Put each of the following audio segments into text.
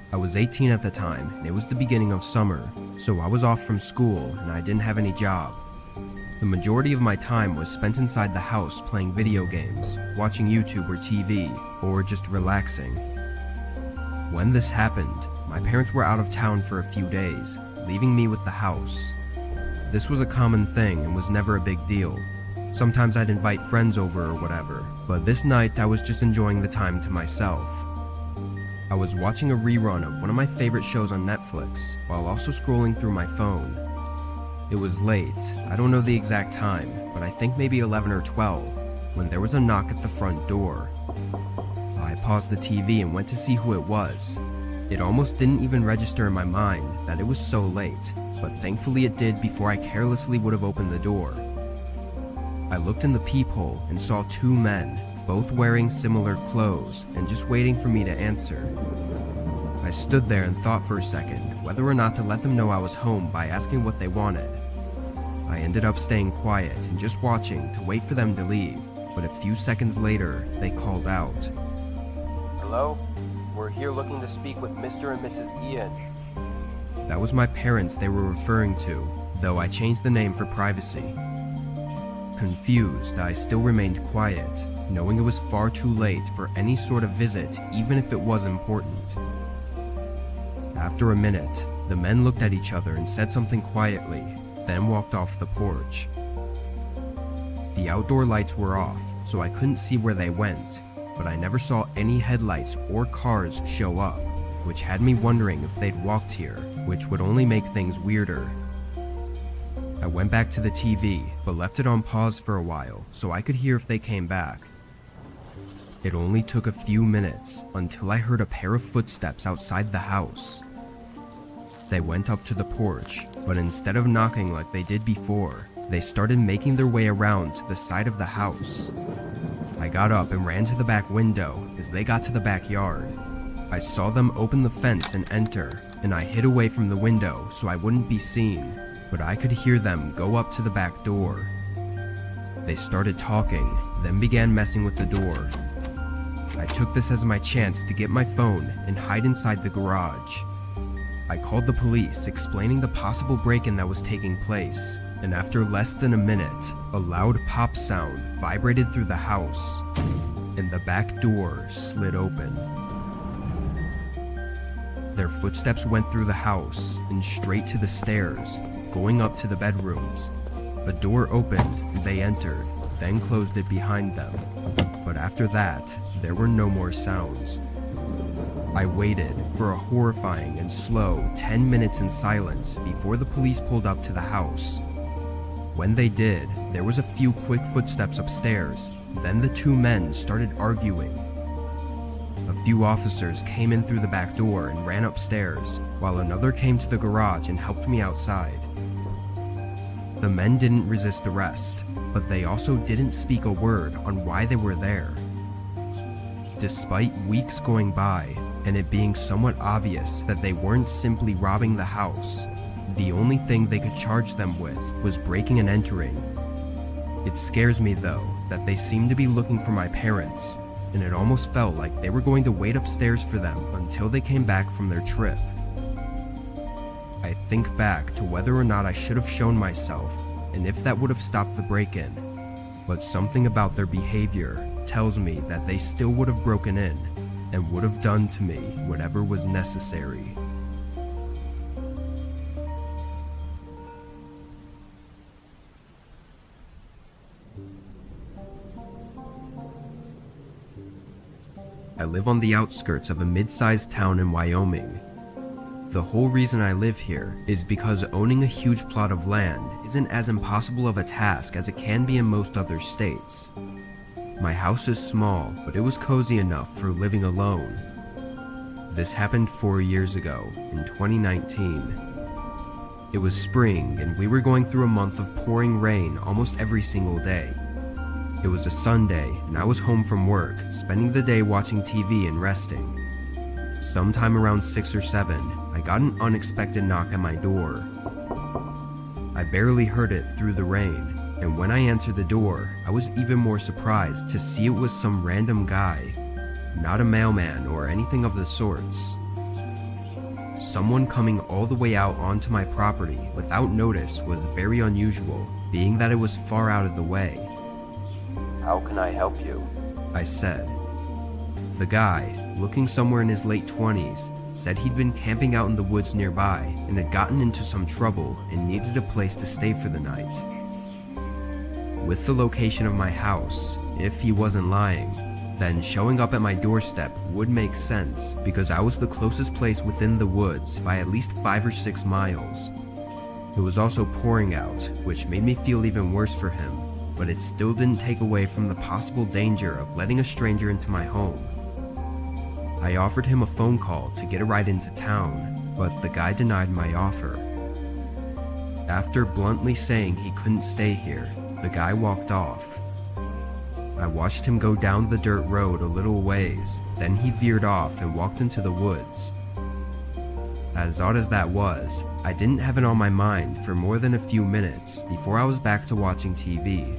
I was 18 at the time, and it was the beginning of summer, so I was off from school and I didn't have any job. The majority of my time was spent inside the house playing video games, watching YouTube or TV, or just relaxing. When this happened, my parents were out of town for a few days, leaving me with the house. This was a common thing and was never a big deal. Sometimes I'd invite friends over or whatever, but this night I was just enjoying the time to myself. I was watching a rerun of one of my favorite shows on Netflix, while also scrolling through my phone. It was late, I don't know the exact time, but I think maybe 11 or 12, when there was a knock at the front door. I paused the TV and went to see who it was. It almost didn't even register in my mind that it was so late, but thankfully it did before I carelessly would have opened the door. I looked in the peephole and saw two men, both wearing similar clothes and just waiting for me to answer. I stood there and thought for a second whether or not to let them know I was home by asking what they wanted. I ended up staying quiet and just watching to wait for them to leave, but a few seconds later, they called out. Hello? We're here looking to speak with Mr. and Mrs. Ian. That was my parents they were referring to, though I changed the name for privacy. Confused, I still remained quiet, knowing it was far too late for any sort of visit, even if it was important. After a minute, the men looked at each other and said something quietly, then walked off the porch. The outdoor lights were off, so I couldn't see where they went, but I never saw any headlights or cars show up, which had me wondering if they'd walked here, which would only make things weirder. I went back to the TV, but left it on pause for a while so I could hear if they came back. It only took a few minutes until I heard a pair of footsteps outside the house. They went up to the porch, but instead of knocking like they did before, they started making their way around to the side of the house. I got up and ran to the back window as they got to the backyard. I saw them open the fence and enter, and I hid away from the window so I wouldn't be seen, but I could hear them go up to the back door. They started talking, then began messing with the door. I took this as my chance to get my phone and hide inside the garage. I called the police, explaining the possible break-in that was taking place, and after less than a minute, a loud pop sound vibrated through the house, and the back door slid open. Their footsteps went through the house and straight to the stairs, going up to the bedrooms. A door opened and they entered, then closed it behind them. But after that, there were no more sounds. I waited for a horrifying and slow 10 minutes in silence before the police pulled up to the house. When they did, there was a few quick footsteps upstairs, then the two men started arguing. A few officers came in through the back door and ran upstairs, while another came to the garage and helped me outside. The men didn't resist arrest, but they also didn't speak a word on why they were there. Despite weeks going by, and it being somewhat obvious that they weren't simply robbing the house, the only thing they could charge them with was breaking and entering. It scares me though, that they seemed to be looking for my parents, and it almost felt like they were going to wait upstairs for them until they came back from their trip. I think back to whether or not I should have shown myself, and if that would have stopped the break-in, but something about their behavior tells me that they still would have broken in, and would have done to me whatever was necessary. I live on the outskirts of a mid-sized town in Wyoming. The whole reason I live here is because owning a huge plot of land isn't as impossible of a task as it can be in most other states. My house is small, but it was cozy enough for living alone. This happened 4 years ago, in 2019. It was spring, and we were going through a month of pouring rain almost every single day. It was a Sunday, and I was home from work, spending the day watching TV and resting. Sometime around 6 or 7, I got an unexpected knock at my door. I barely heard it through the rain, and when I answered the door, I was even more surprised to see it was some random guy, not a mailman or anything of the sorts. Someone coming all the way out onto my property without notice was very unusual, being that it was far out of the way. How can I help you? I said. The guy, looking somewhere in his late 20s, said he'd been camping out in the woods nearby and had gotten into some trouble and needed a place to stay for the night. With the location of my house, if he wasn't lying, then showing up at my doorstep would make sense because I was the closest place within the woods by at least 5 or 6 miles. It was also pouring out, which made me feel even worse for him, but it still didn't take away from the possible danger of letting a stranger into my home. I offered him a phone call to get a ride into town, but the guy denied my offer. After bluntly saying he couldn't stay here, the guy walked off. I watched him go down the dirt road a little ways, then he veered off and walked into the woods. As odd as that was, I didn't have it on my mind for more than a few minutes before I was back to watching TV.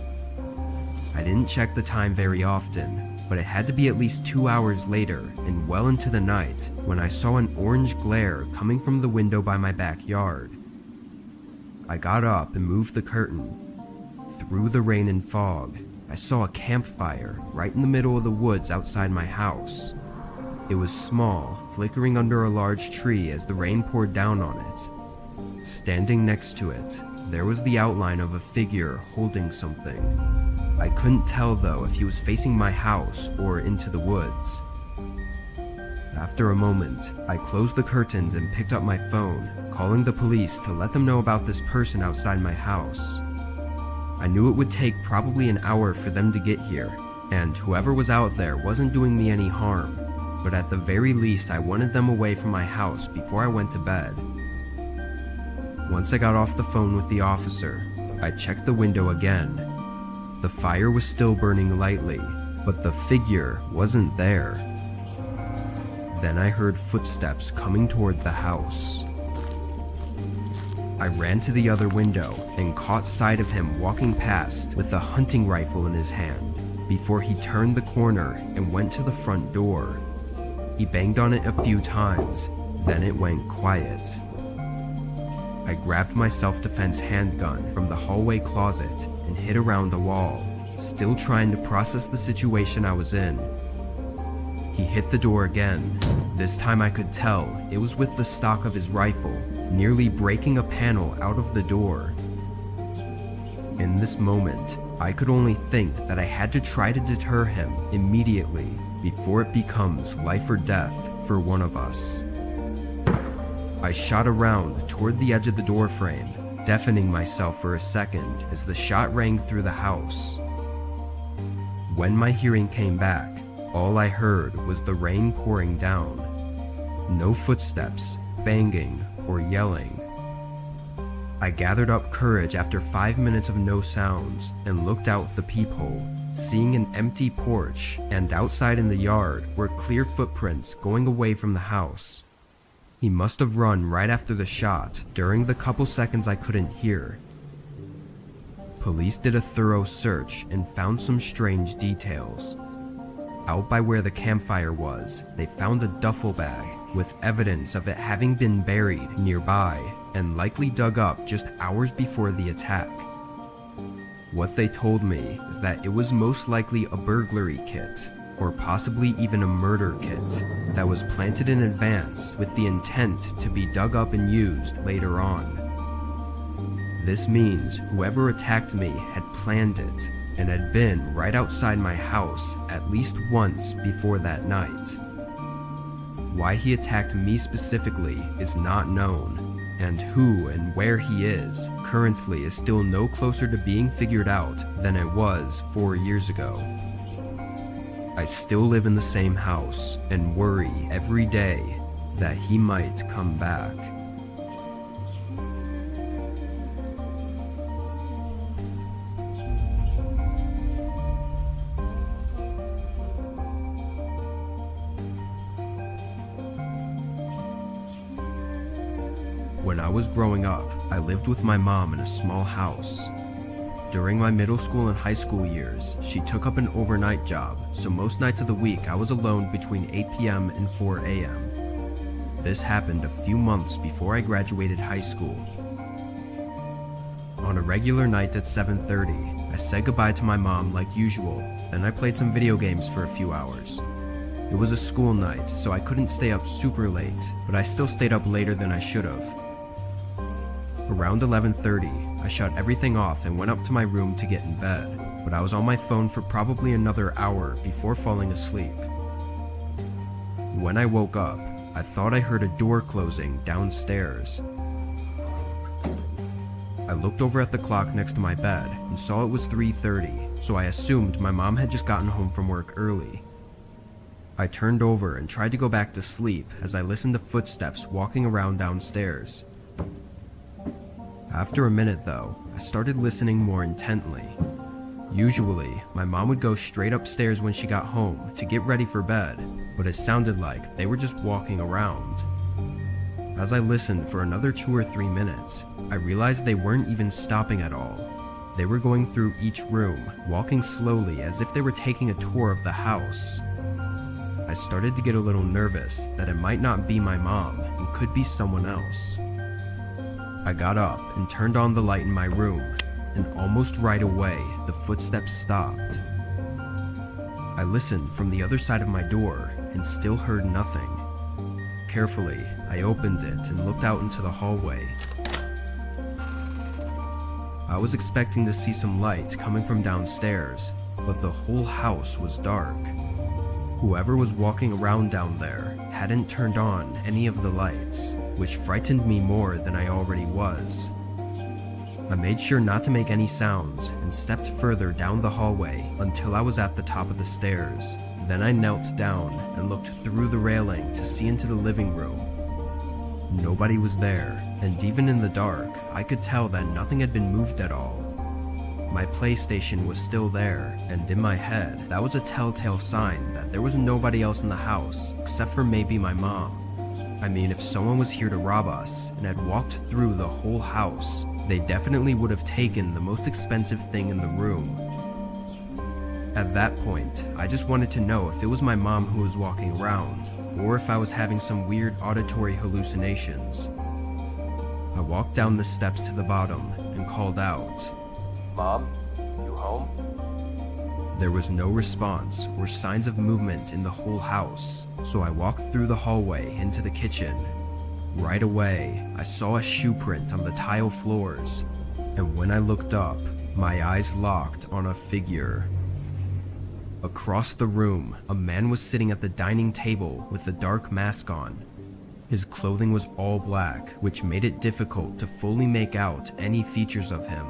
I didn't check the time very often, but it had to be at least 2 hours later and well into the night when I saw an orange glare coming from the window by my backyard. I got up and moved the curtain. Through the rain and fog, I saw a campfire right in the middle of the woods outside my house. It was small, flickering under a large tree as the rain poured down on it. Standing next to it, there was the outline of a figure holding something. I couldn't tell though if he was facing my house or into the woods. After a moment, I closed the curtains and picked up my phone, calling the police to let them know about this person outside my house. I knew it would take probably an hour for them to get here, and whoever was out there wasn't doing me any harm, but at the very least I wanted them away from my house before I went to bed. Once I got off the phone with the officer, I checked the window again. The fire was still burning lightly, but the figure wasn't there. Then I heard footsteps coming toward the house. I ran to the other window and caught sight of him walking past with a hunting rifle in his hand before he turned the corner and went to the front door. He banged on it a few times, then it went quiet. I grabbed my self-defense handgun from the hallway closet and hid around the wall, still trying to process the situation I was in. He hit the door again. This time I could tell it was with the stock of his rifle, nearly breaking a panel out of the door. In this moment, I could only think that I had to try to deter him immediately before it becomes life or death for one of us. I shot around toward the edge of the doorframe, deafening myself for a second as the shot rang through the house. When my hearing came back, all I heard was the rain pouring down. No footsteps, banging, or yelling. I gathered up courage after 5 minutes of no sounds and looked out the peephole, seeing an empty porch, and outside in the yard were clear footprints going away from the house. He must have run right after the shot during the couple seconds I couldn't hear. Police did a thorough search and found some strange details. Out by where the campfire was, they found a duffel bag with evidence of it having been buried nearby and likely dug up just hours before the attack. What they told me is that it was most likely a burglary kit, or possibly even a murder kit, that was planted in advance with the intent to be dug up and used later on. This means whoever attacked me had planned it and had been right outside my house at least once before that night. Why he attacked me specifically is not known, and who and where he is currently is still no closer to being figured out than it was 4 years ago. I still live in the same house and worry every day that he might come back. When I was growing up, I lived with my mom in a small house. During my middle school and high school years, she took up an overnight job, so most nights of the week I was alone between 8 p.m. and 4 a.m. This happened a few months before I graduated high school. On a regular night at 7:30, I said goodbye to my mom like usual, then I played some video games for a few hours. It was a school night, so I couldn't stay up super late, but I still stayed up later than I should have. Around 11:30, I shut everything off and went up to my room to get in bed, but I was on my phone for probably another hour before falling asleep. When I woke up, I thought I heard a door closing downstairs. I looked over at the clock next to my bed and saw it was 3:30, so I assumed my mom had just gotten home from work early. I turned over and tried to go back to sleep as I listened to footsteps walking around downstairs. After a minute though, I started listening more intently. Usually, my mom would go straight upstairs when she got home to get ready for bed, but it sounded like they were just walking around. As I listened for another 2 or 3 minutes, I realized they weren't even stopping at all. They were going through each room, walking slowly as if they were taking a tour of the house. I started to get a little nervous that it might not be my mom and could be someone else. I got up and turned on the light in my room, and almost right away, the footsteps stopped. I listened from the other side of my door and still heard nothing. Carefully, I opened it and looked out into the hallway. I was expecting to see some light coming from downstairs, but the whole house was dark. Whoever was walking around down there hadn't turned on any of the lights, which frightened me more than I already was. I made sure not to make any sounds and stepped further down the hallway until I was at the top of the stairs. Then I knelt down and looked through the railing to see into the living room. Nobody was there, and even in the dark, I could tell that nothing had been moved at all. My PlayStation was still there, and in my head, that was a telltale sign that there was nobody else in the house, except for maybe my mom. I mean, if someone was here to rob us and had walked through the whole house, they definitely would have taken the most expensive thing in the room. At that point, I just wanted to know if it was my mom who was walking around, or if I was having some weird auditory hallucinations. I walked down the steps to the bottom and called out, "Mom, you home?" There was no response or signs of movement in the whole house, so I walked through the hallway into the kitchen. Right away, I saw a shoe print on the tile floors, and when I looked up, my eyes locked on a figure. Across the room, a man was sitting at the dining table with a dark mask on. His clothing was all black, which made it difficult to fully make out any features of him.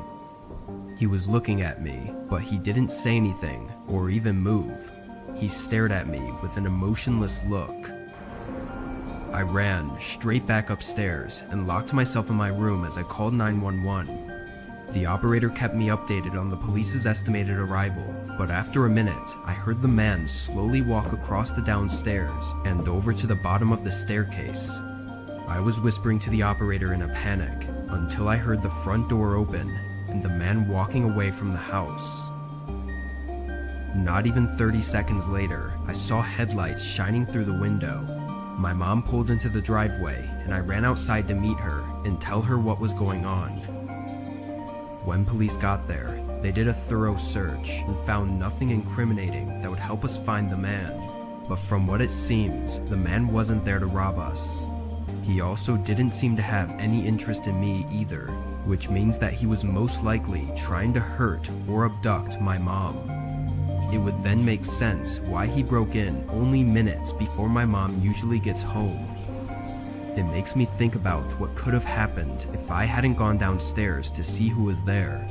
He was looking at me, but he didn't say anything or even move. He stared at me with an emotionless look. I ran straight back upstairs and locked myself in my room as I called 911. The operator kept me updated on the police's estimated arrival, but after a minute, I heard the man slowly walk across the downstairs and over to the bottom of the staircase. I was whispering to the operator in a panic until I heard the front door open and the man walking away from the house. Not even 30 seconds later, I saw headlights shining through the window. My mom pulled into the driveway and I ran outside to meet her and tell her what was going on. When police got there, they did a thorough search and found nothing incriminating that would help us find the man. But from what it seems, the man wasn't there to rob us. He also didn't seem to have any interest in me either, which means that he was most likely trying to hurt or abduct my mom. It would then make sense why he broke in only minutes before my mom usually gets home. It makes me think about what could have happened if I hadn't gone downstairs to see who was there,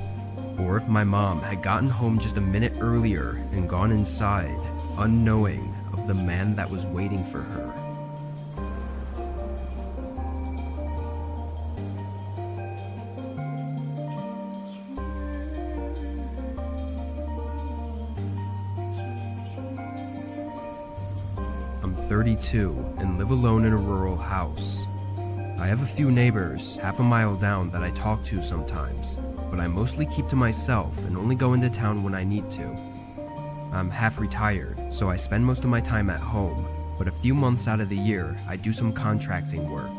or if my mom had gotten home just a minute earlier and gone inside, unknowing of the man that was waiting for her. I'm 32 and live alone in a rural house. I have a few neighbors half a mile down that I talk to sometimes, but I mostly keep to myself and only go into town when I need to. I'm half retired, so I spend most of my time at home, but a few months out of the year, I do some contracting work.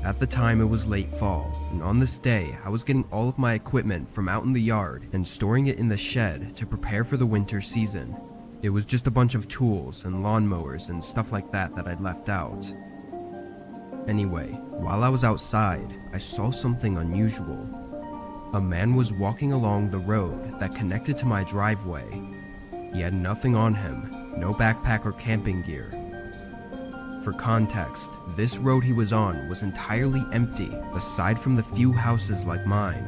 At the time, it was late fall, and on this day, I was getting all of my equipment from out in the yard and storing it in the shed to prepare for the winter season. It was just a bunch of tools and lawnmowers and stuff like that I'd left out. Anyway, while I was outside, I saw something unusual. A man was walking along the road that connected to my driveway. He had nothing on him, no backpack or camping gear. For context, this road he was on was entirely empty, aside from the few houses like mine,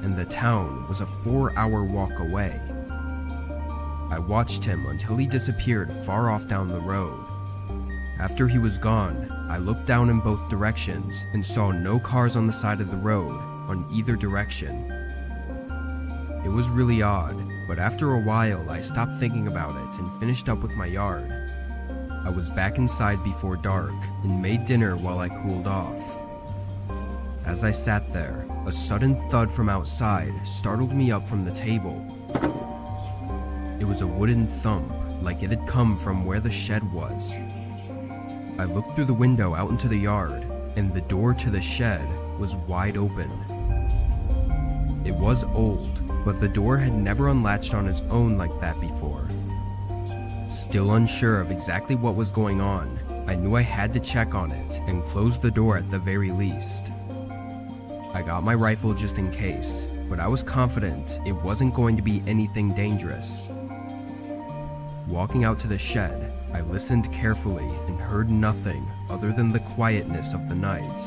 and the town was a 4-hour walk away. I watched him until he disappeared far off down the road. After he was gone, I looked down in both directions and saw no cars on the side of the road on either direction. It was really odd, but after a while I stopped thinking about it and finished up with my yard. I was back inside before dark and made dinner while I cooled off. As I sat there, a sudden thud from outside startled me up from the table. It was a wooden thump, like it had come from where the shed was. I looked through the window out into the yard, and the door to the shed was wide open. It was old, but the door had never unlatched on its own like that before. Still unsure of exactly what was going on, I knew I had to check on it and close the door at the very least. I got my rifle just in case, but I was confident it wasn't going to be anything dangerous. Walking out to the shed, I listened carefully and heard nothing other than the quietness of the night.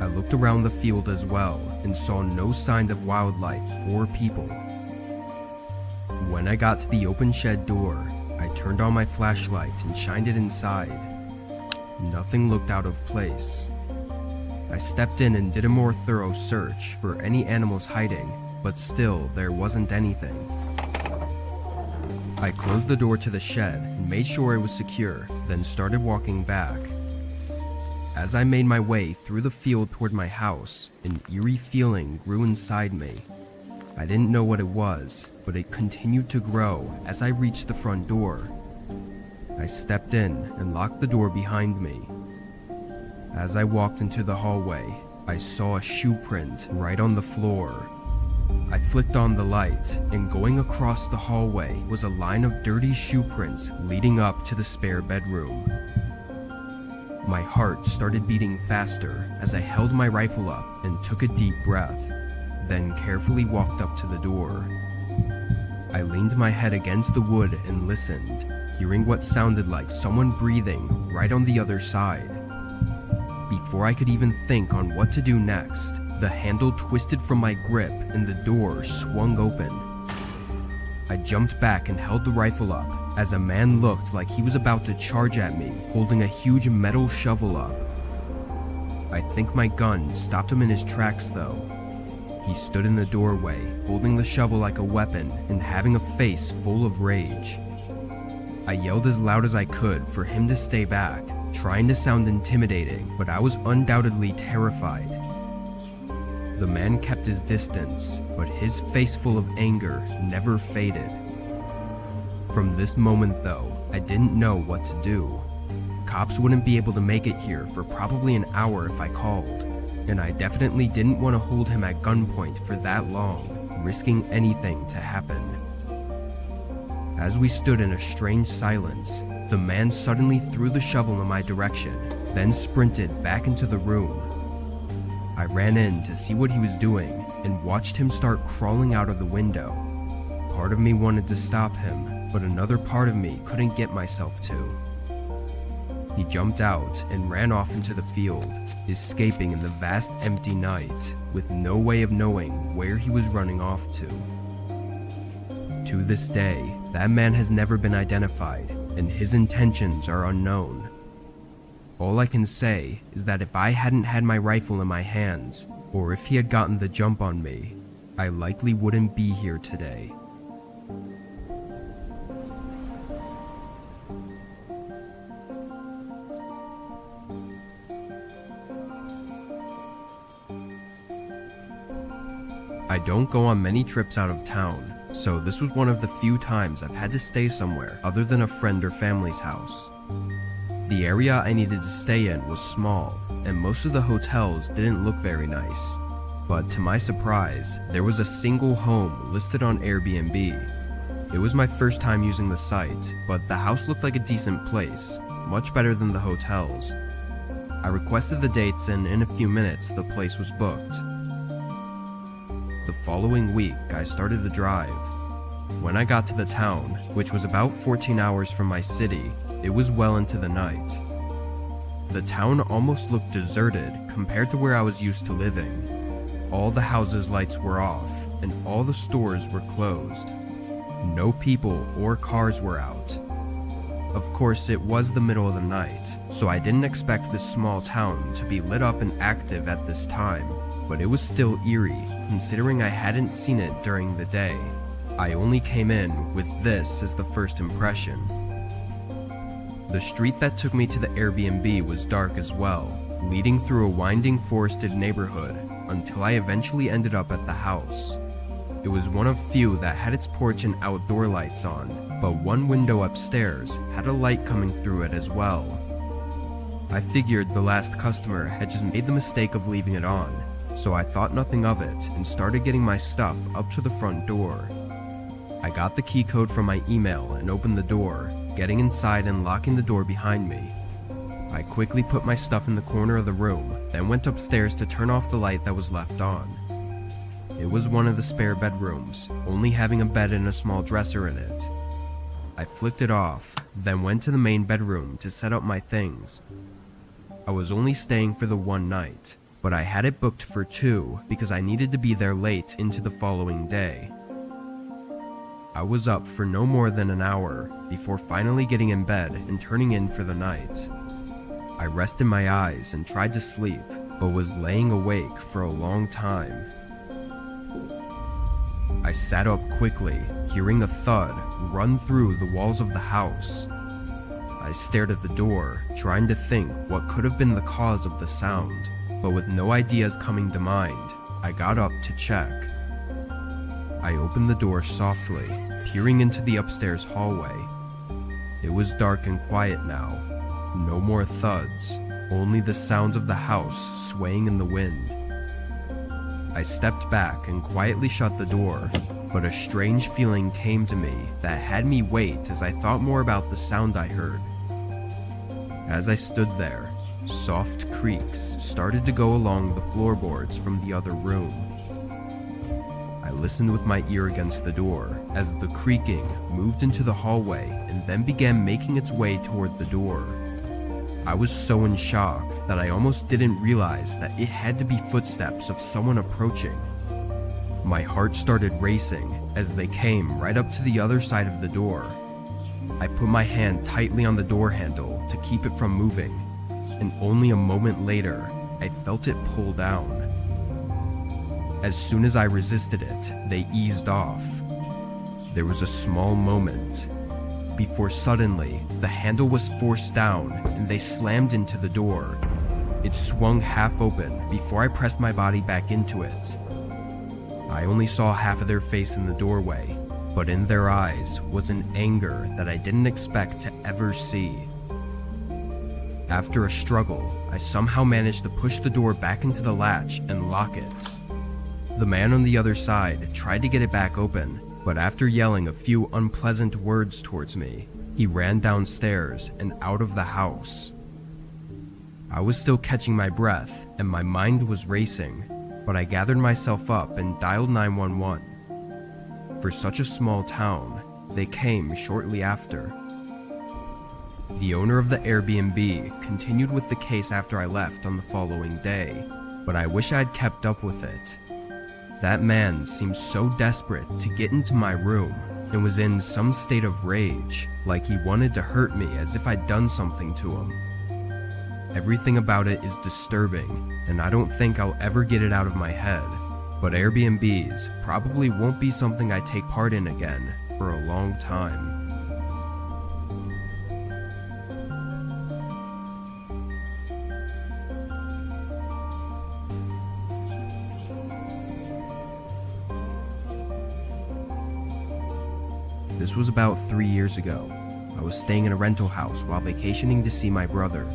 I looked around the field as well and saw no sign of wildlife or people. When I got to the open shed door, I turned on my flashlight and shined it inside. Nothing looked out of place. I stepped in and did a more thorough search for any animals hiding, but still there wasn't anything. I closed the door to the shed and made sure it was secure, then started walking back. As I made my way through the field toward my house, an eerie feeling grew inside me. I didn't know what it was, but it continued to grow as I reached the front door. I stepped in and locked the door behind me. As I walked into the hallway, I saw a shoe print right on the floor. I flicked on the light, and going across the hallway was a line of dirty shoe prints leading up to the spare bedroom. My heart started beating faster as I held my rifle up and took a deep breath, then carefully walked up to the door. I leaned my head against the wood and listened, hearing what sounded like someone breathing right on the other side. Before I could even think on what to do next, the handle twisted from my grip and the door swung open. I jumped back and held the rifle up as a man looked like he was about to charge at me, holding a huge metal shovel up. I think my gun stopped him in his tracks though. He stood in the doorway, holding the shovel like a weapon and having a face full of rage. I yelled as loud as I could for him to stay back, trying to sound intimidating, but I was undoubtedly terrified. The man kept his distance, but his face full of anger never faded. From this moment though, I didn't know what to do. Cops wouldn't be able to make it here for probably an hour if I called, and I definitely didn't want to hold him at gunpoint for that long, risking anything to happen. As we stood in a strange silence, the man suddenly threw the shovel in my direction, then sprinted back into the room. I ran in to see what he was doing and watched him start crawling out of the window. Part of me wanted to stop him, but another part of me couldn't get myself to. He jumped out and ran off into the field, escaping in the vast empty night, with no way of knowing where he was running off to. To this day, that man has never been identified, and his intentions are unknown. All I can say is that if I hadn't had my rifle in my hands, or if he had gotten the jump on me, I likely wouldn't be here today. I don't go on many trips out of town, so this was one of the few times I've had to stay somewhere other than a friend or family's house. The area I needed to stay in was small, and most of the hotels didn't look very nice. But to my surprise, there was a single home listed on Airbnb. It was my first time using the site, but the house looked like a decent place, much better than the hotels. I requested the dates, and in a few minutes the place was booked. The following week, I started the drive. When I got to the town, which was about 14 hours from my city, it was well into the night. The town almost looked deserted compared to where I was used to living. All the houses' lights were off, and all the stores were closed. No people or cars were out. Of course, it was the middle of the night, so I didn't expect this small town to be lit up and active at this time, but it was still eerie, considering I hadn't seen it during the day. I only came in with this as the first impression. The street that took me to the Airbnb was dark as well, leading through a winding forested neighborhood until I eventually ended up at the house. It was one of few that had its porch and outdoor lights on, but one window upstairs had a light coming through it as well. I figured the last customer had just made the mistake of leaving it on, so I thought nothing of it and started getting my stuff up to the front door. I got the key code from my email and opened the door, getting inside and locking the door behind me. I quickly put my stuff in the corner of the room, then went upstairs to turn off the light that was left on. It was one of the spare bedrooms, only having a bed and a small dresser in it. I flicked it off, then went to the main bedroom to set up my things. I was only staying for the one night, but I had it booked for 2 because I needed to be there late into the following day. I was up for no more than an hour before finally getting in bed and turning in for the night. I rested my eyes and tried to sleep, but was laying awake for a long time. I sat up quickly, hearing a thud run through the walls of the house. I stared at the door, trying to think what could have been the cause of the sound, but with no ideas coming to mind, I got up to check. I opened the door softly, peering into the upstairs hallway. It was dark and quiet now. No more thuds, only the sounds of the house swaying in the wind. I stepped back and quietly shut the door, but a strange feeling came to me that had me wait as I thought more about the sound I heard. As I stood there, soft creaks started to go along the floorboards from the other room. I listened with my ear against the door as the creaking moved into the hallway and then began making its way toward the door. I was so in shock that I almost didn't realize that it had to be footsteps of someone approaching. My heart started racing as they came right up to the other side of the door. I put my hand tightly on the door handle to keep it from moving, and only a moment later, I felt it pull down. As soon as I resisted it, they eased off. There was a small moment before suddenly the handle was forced down and they slammed into the door. It swung half open before I pressed my body back into it. I only saw half of their face in the doorway, but in their eyes was an anger that I didn't expect to ever see. After a struggle, I somehow managed to push the door back into the latch and lock it. The man on the other side tried to get it back open, but after yelling a few unpleasant words towards me, he ran downstairs and out of the house. I was still catching my breath and my mind was racing, but I gathered myself up and dialed 911. For such a small town, they came shortly after. The owner of the Airbnb continued with the case after I left on the following day, but I wish I had kept up with it. That man seemed so desperate to get into my room and was in some state of rage, like he wanted to hurt me as if I'd done something to him. Everything about it is disturbing, and I don't think I'll ever get it out of my head, but Airbnbs probably won't be something I take part in again for a long time. This was about 3 years ago. I was staying in a rental house while vacationing to see my brother.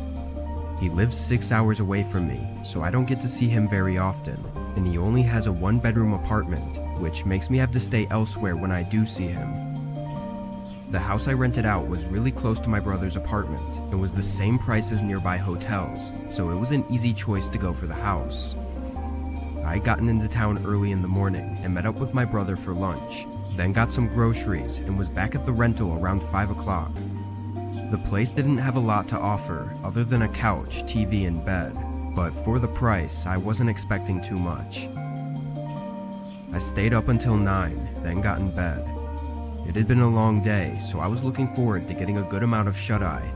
He lives 6 hours away from me, so I don't get to see him very often, and he only has a 1-bedroom apartment, which makes me have to stay elsewhere when I do see him. The house I rented out was really close to my brother's apartment and was the same price as nearby hotels, so it was an easy choice to go for the house. I had gotten into town early in the morning and met up with my brother for lunch, then got some groceries and was back at the rental around 5 o'clock. The place didn't have a lot to offer other than a couch, TV, and bed, but for the price, I wasn't expecting too much. I stayed up until 9, then got in bed. It had been a long day, so I was looking forward to getting a good amount of shut-eye.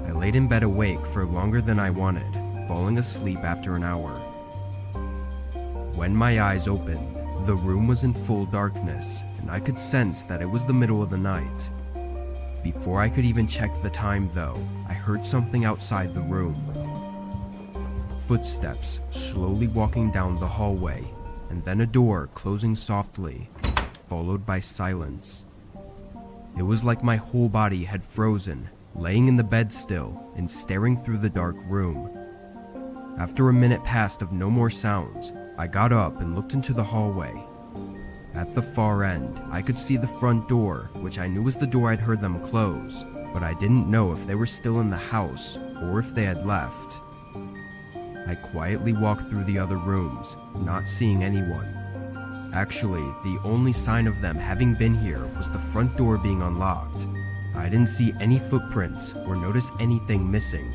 I laid in bed awake for longer than I wanted, falling asleep after an hour. When my eyes opened, the room was in full darkness, and I could sense that it was the middle of the night. Before I could even check the time, though, I heard something outside the room. Footsteps slowly walking down the hallway, and then a door closing softly, followed by silence. It was like my whole body had frozen, laying in the bed still and staring through the dark room. After a minute passed of no more sounds, I got up and looked into the hallway. At the far end, I could see the front door, which I knew was the door I'd heard them close, but I didn't know if they were still in the house or if they had left. I quietly walked through the other rooms, not seeing anyone. Actually, the only sign of them having been here was the front door being unlocked. I didn't see any footprints or notice anything missing.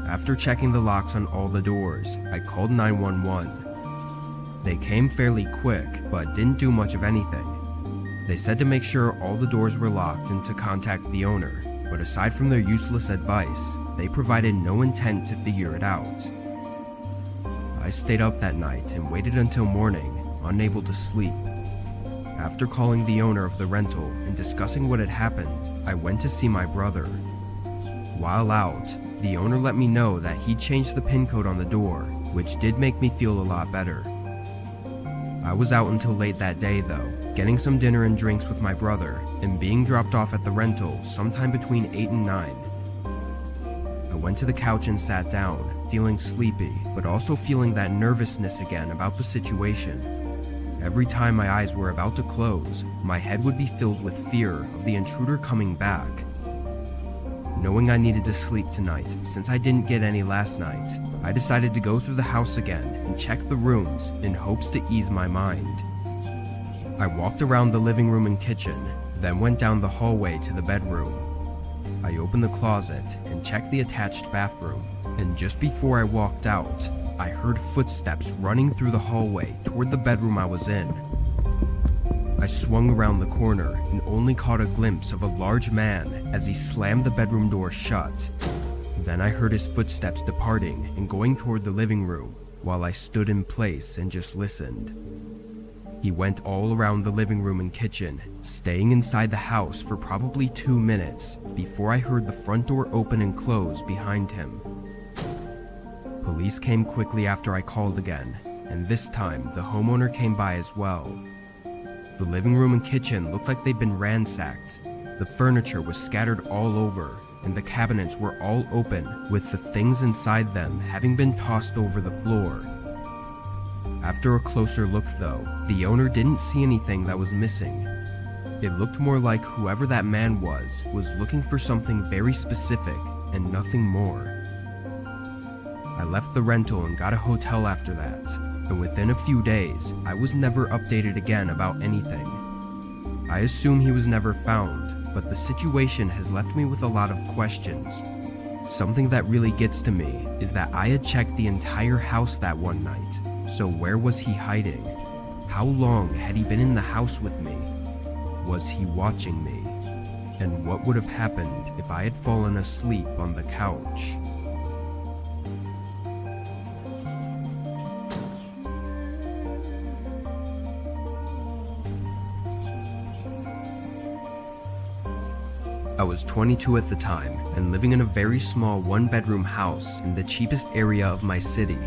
After checking the locks on all the doors, I called 911. They came fairly quick, but didn't do much of anything. They said to make sure all the doors were locked and to contact the owner, but aside from their useless advice, they provided no intent to figure it out. I stayed up that night and waited until morning, unable to sleep. After calling the owner of the rental and discussing what had happened, I went to see my brother. While out, the owner let me know that he'd changed the PIN code on the door, which did make me feel a lot better. I was out until late that day though, getting some dinner and drinks with my brother, and being dropped off at the rental sometime between 8 and 9. I went to the couch and sat down, feeling sleepy, but also feeling that nervousness again about the situation. Every time my eyes were about to close, my head would be filled with fear of the intruder coming back. Knowing I needed to sleep tonight, since I didn't get any last night, I decided to go through the house again and check the rooms in hopes to ease my mind. I walked around the living room and kitchen, then went down the hallway to the bedroom. I opened the closet and checked the attached bathroom, and just before I walked out, I heard footsteps running through the hallway toward the bedroom I was in. I swung around the corner and only caught a glimpse of a large man as he slammed the bedroom door shut. Then I heard his footsteps departing and going toward the living room, while I stood in place and just listened. He went all around the living room and kitchen, staying inside the house for probably 2 minutes before I heard the front door open and close behind him. Police came quickly after I called again, and this time the homeowner came by as well. The living room and kitchen looked like they'd been ransacked. The furniture was scattered all over, and the cabinets were all open, with the things inside them having been tossed over the floor. After a closer look though, the owner didn't see anything that was missing. It looked more like whoever that man was looking for something very specific and nothing more. I left the rental and got a hotel after that, and within a few days, I was never updated again about anything. I assume he was never found, but the situation has left me with a lot of questions. Something that really gets to me is that I had checked the entire house that one night, so where was he hiding? How long had he been in the house with me? Was he watching me? And what would have happened if I had fallen asleep on the couch? I was 22 at the time and living in a very small 1-bedroom house in the cheapest area of my city.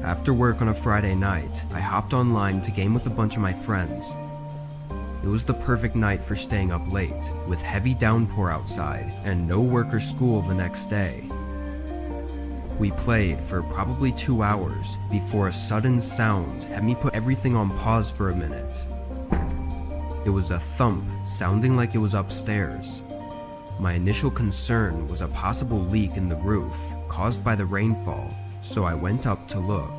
After work on a Friday night, I hopped online to game with a bunch of my friends. It was the perfect night for staying up late, with heavy downpour outside and no work or school the next day. We played for probably 2 hours before a sudden sound had me put everything on pause for a minute. It was a thump sounding like it was upstairs. My initial concern was a possible leak in the roof caused by the rainfall, so I went up to look.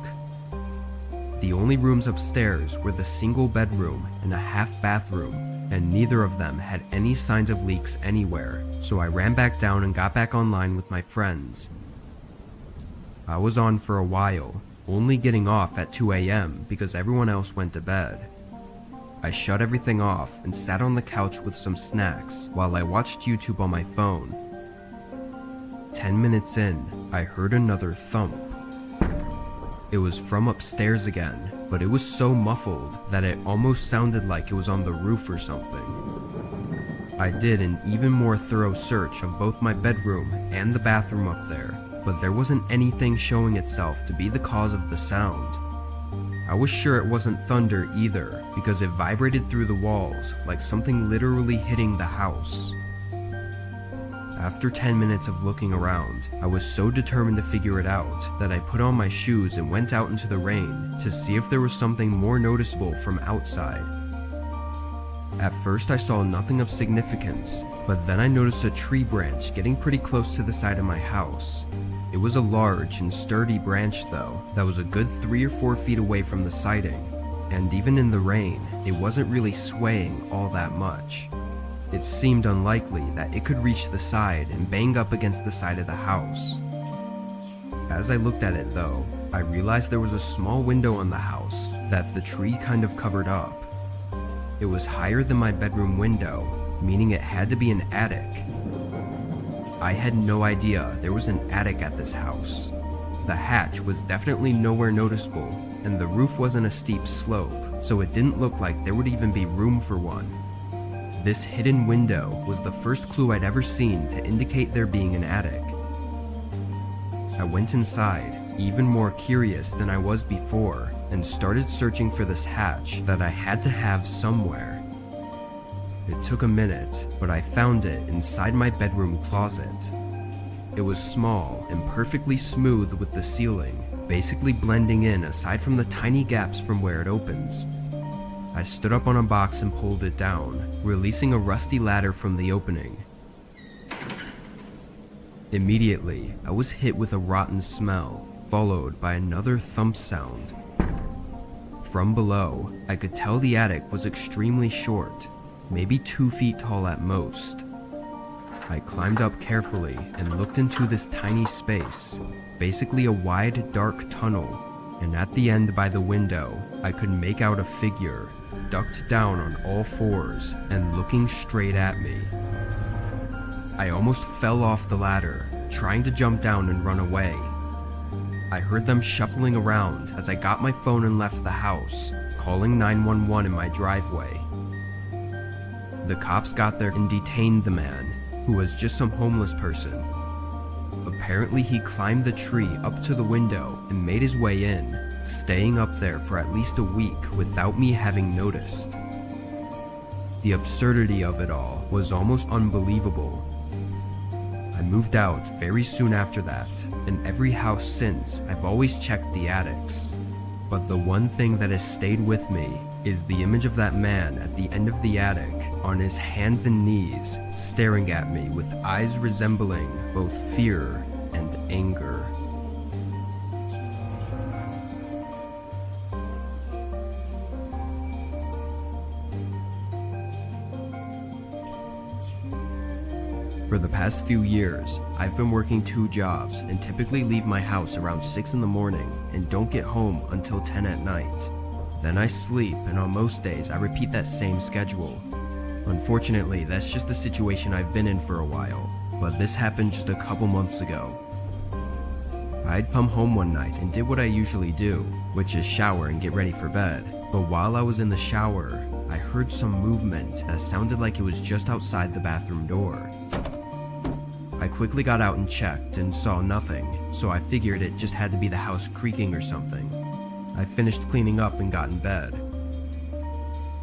The only rooms upstairs were the single bedroom and a half bathroom, and neither of them had any signs of leaks anywhere, so I ran back down and got back online with my friends. I was on for a while, only getting off at 2 a.m. because everyone else went to bed. I shut everything off and sat on the couch with some snacks while I watched YouTube on my phone. 10 minutes in, I heard another thump. It was from upstairs again, but it was so muffled that it almost sounded like it was on the roof or something. I did an even more thorough search of both my bedroom and the bathroom up there, but there wasn't anything showing itself to be the cause of the sound. I was sure it wasn't thunder either, because it vibrated through the walls like something literally hitting the house. After 10 minutes of looking around, I was so determined to figure it out that I put on my shoes and went out into the rain to see if there was something more noticeable from outside. At first I saw nothing of significance, but then I noticed a tree branch getting pretty close to the side of my house. It was a large and sturdy branch though, that was a good 3 or 4 feet away from the siding, and even in the rain, it wasn't really swaying all that much. It seemed unlikely that it could reach the side and bang up against the side of the house. As I looked at it though, I realized there was a small window on the house that the tree kind of covered up. It was higher than my bedroom window, meaning it had to be an attic. I had no idea there was an attic at this house. The hatch was definitely nowhere noticeable, and the roof wasn't a steep slope, so it didn't look like there would even be room for one. This hidden window was the first clue I'd ever seen to indicate there being an attic. I went inside, even more curious than I was before, and started searching for this hatch that I had to have somewhere. It took a minute, but I found it inside my bedroom closet. It was small and perfectly smooth with the ceiling, basically blending in aside from the tiny gaps from where it opens. I stood up on a box and pulled it down, releasing a rusty ladder from the opening. Immediately, I was hit with a rotten smell, followed by another thump sound. From below, I could tell the attic was extremely short, maybe 2 feet tall at most. I climbed up carefully and looked into this tiny space, basically a wide, dark tunnel, and at the end by the window, I could make out a figure, ducked down on all fours and looking straight at me. I almost fell off the ladder, trying to jump down and run away. I heard them shuffling around as I got my phone and left the house, calling 911 in my driveway. The cops got there and detained the man, who was just some homeless person. Apparently he climbed the tree up to the window and made his way in, staying up there for at least a week without me having noticed. The absurdity of it all was almost unbelievable. I moved out very soon after that, and every house since I've always checked the attics. But the one thing that has stayed with me is the image of that man at the end of the attic, on his hands and knees, staring at me with eyes resembling both fear and anger. For the past few years, I've been working 2 jobs and typically leave my house around 6 in the morning and don't get home until 10 at night. Then I sleep, and on most days I repeat that same schedule. Unfortunately, that's just the situation I've been in for a while, but this happened just a couple months ago. I'd come home one night and did what I usually do, which is shower and get ready for bed. But while I was in the shower, I heard some movement that sounded like it was just outside the bathroom door. I quickly got out and checked and saw nothing, so I figured it just had to be the house creaking or something. I finished cleaning up and got in bed.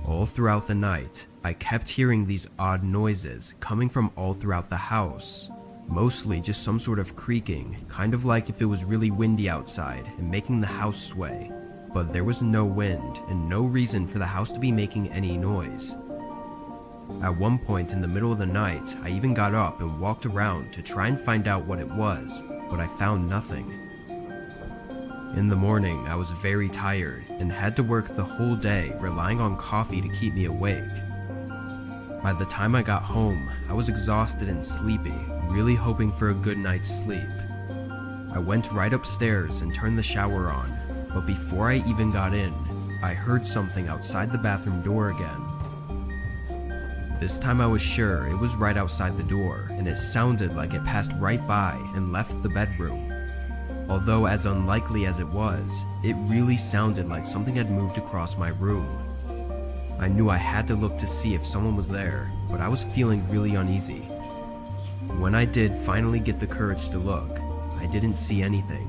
All throughout the night, I kept hearing these odd noises coming from all throughout the house. Mostly just some sort of creaking, kind of like if it was really windy outside and making the house sway. But there was no wind and no reason for the house to be making any noise. At one point in the middle of the night, I even got up and walked around to try and find out what it was, but I found nothing. In the morning, I was very tired and had to work the whole day relying on coffee to keep me awake. By the time I got home, I was exhausted and sleepy, really hoping for a good night's sleep. I went right upstairs and turned the shower on, but before I even got in, I heard something outside the bathroom door again. This time I was sure it was right outside the door, and it sounded like it passed right by and left the bedroom. Although as unlikely as it was, it really sounded like something had moved across my room. I knew I had to look to see if someone was there, but I was feeling really uneasy. When I did finally get the courage to look, I didn't see anything.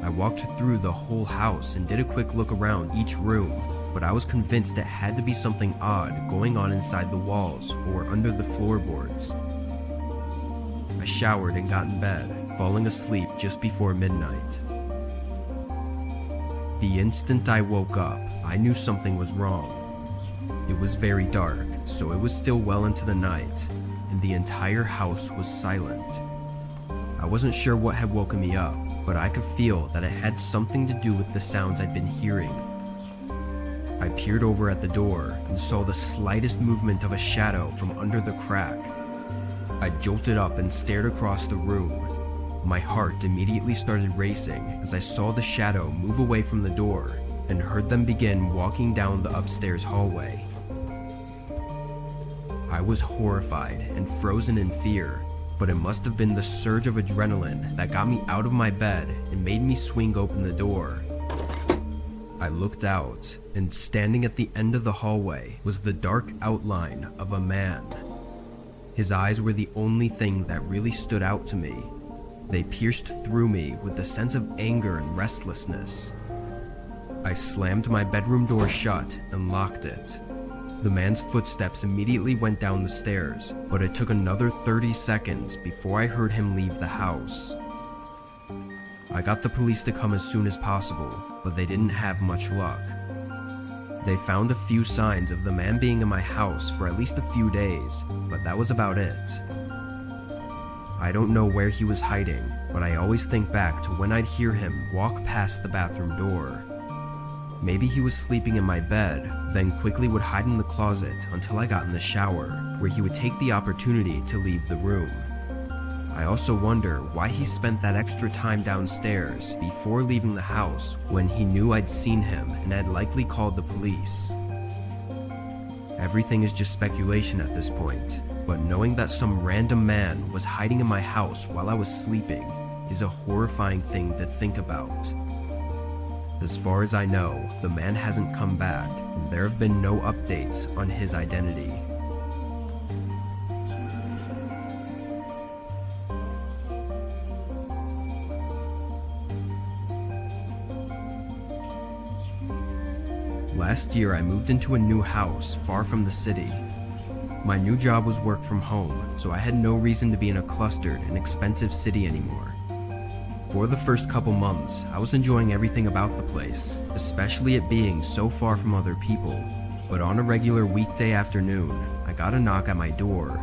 I walked through the whole house and did a quick look around each room, but I was convinced it had to be something odd going on inside the walls or under the floorboards. I showered and got in bed, falling asleep just before midnight. The instant I woke up, I knew something was wrong. It was very dark, so it was still well into the night, and the entire house was silent. I wasn't sure what had woken me up, but I could feel that it had something to do with the sounds I'd been hearing. I peered over at the door and saw the slightest movement of a shadow from under the crack. I jolted up and stared across the room. My heart immediately started racing as I saw the shadow move away from the door and heard them begin walking down the upstairs hallway. I was horrified and frozen in fear, but it must have been the surge of adrenaline that got me out of my bed and made me swing open the door. I looked out, and standing at the end of the hallway was the dark outline of a man. His eyes were the only thing that really stood out to me. They pierced through me with a sense of anger and restlessness. I slammed my bedroom door shut and locked it. The man's footsteps immediately went down the stairs, but it took another 30 seconds before I heard him leave the house. I got the police to come as soon as possible, but they didn't have much luck. They found a few signs of the man being in my house for at least a few days, but that was about it. I don't know where he was hiding, but I always think back to when I'd hear him walk past the bathroom door. Maybe he was sleeping in my bed, then quickly would hide in the closet until I got in the shower, where he would take the opportunity to leave the room. I also wonder why he spent that extra time downstairs before leaving the house when he knew I'd seen him and had likely called the police. Everything is just speculation at this point, but knowing that some random man was hiding in my house while I was sleeping is a horrifying thing to think about. As far as I know, the man hasn't come back, and there have been no updates on his identity. Last year, I moved into a new house far from the city. My new job was work from home, so I had no reason to be in a clustered and expensive city anymore. For the first couple months, I was enjoying everything about the place, especially it being so far from other people. But on a regular weekday afternoon, I got a knock at my door.